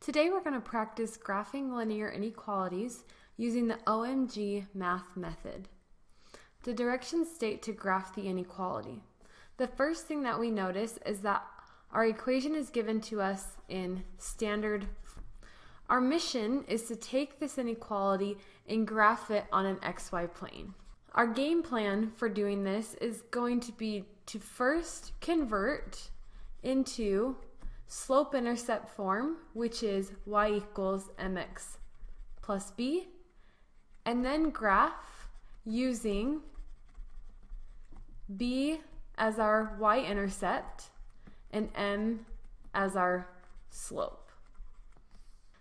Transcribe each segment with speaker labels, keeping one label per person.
Speaker 1: Today we're going to practice graphing linear inequalities using the OMGmath method. The directions state to graph the inequality. The first thing that we notice is that our equation is given to us in standard. Our mission is to take this inequality and graph it on an XY plane. Our game plan for doing this is going to be to first convert into slope-intercept form, which is y equals mx plus b, and then graph using b as our y-intercept and m as our slope.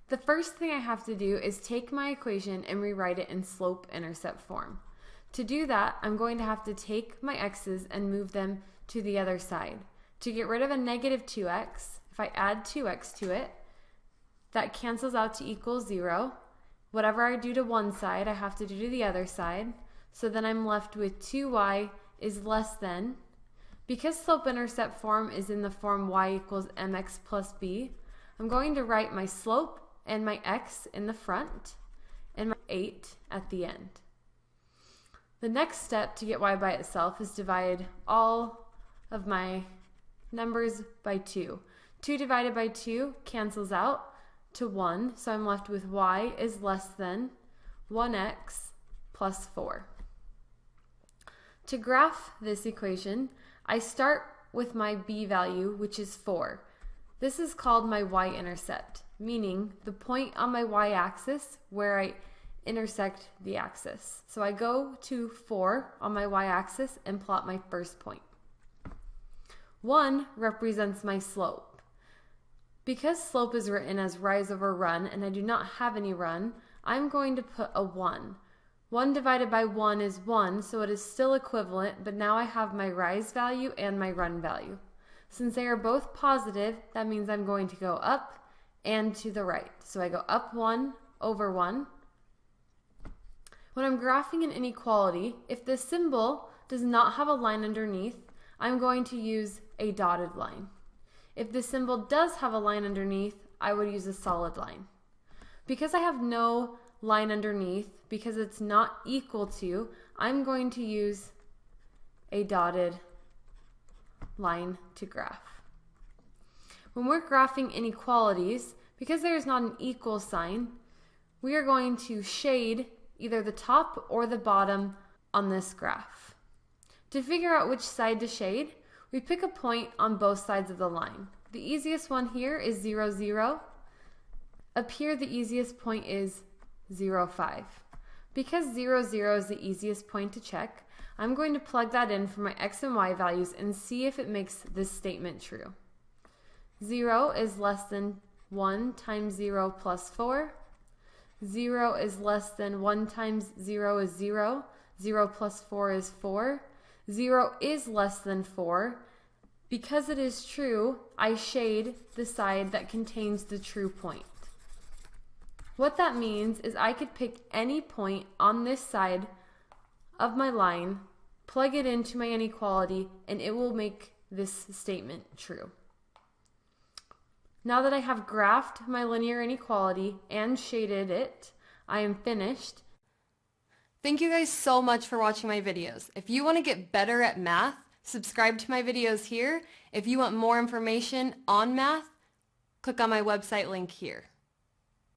Speaker 1: The first thing I have to do is take my equation and rewrite it in slope-intercept form. To do that, I'm going to have to take my x's and move them to the other side. To get rid of a negative 2x, if I add 2x to it, that cancels out to equal 0. Whatever I do to one side, I have to do to the other side. So then I'm left with 2y is less than. Because slope-intercept form is in the form y equals mx plus b, I'm going to write my slope and my x in the front and my 8 at the end. The next step to get y by itself is divide all of my numbers by 2. 2 divided by 2 cancels out to 1, so I'm left with y is less than 1x plus 4. To graph this equation, I start with my b value, which is 4. This is called my y-intercept, meaning the point on my y-axis where I intersect the axis. So I go to 4 on my y-axis and plot my first point. 1 represents my slope. Because slope is written as rise over run and I do not have any run, I'm going to put a 1. 1 divided by 1 is 1, so it is still equivalent, but now I have my rise value and my run value. Since they are both positive, that means I'm going to go up and to the right. So I go up 1 over 1. When I'm graphing an inequality, if the symbol does not have a line underneath, I'm going to use a dotted line. If the symbol does have a line underneath, I would use a solid line. Because I have no line underneath, because it's not equal to, I'm going to use a dotted line to graph. When we're graphing inequalities, because there is not an equal sign, we are going to shade either the top or the bottom on this graph. To figure out which side to shade, we pick a point on both sides of the line. The easiest one here is 0, 0. Up here, the easiest point is 0, 5. Because 0, 0 is the easiest point to check, I'm going to plug that in for my x and y values and see if it makes this statement true. 0 is less than 1 times 0 plus 4. 0 is less than 1 times 0 is 0. 0 plus 4 is 4. 0 is less than 4. Because it is true, I shade the side that contains the true point. What that means is I could pick any point on this side of my line, plug it into my inequality, and it will make this statement true. Now that I have graphed my linear inequality and shaded it, I am finished.
Speaker 2: Thank you guys so much for watching my videos. If you want to get better at math, subscribe to my videos here. If you want more information on math, click on my website link here.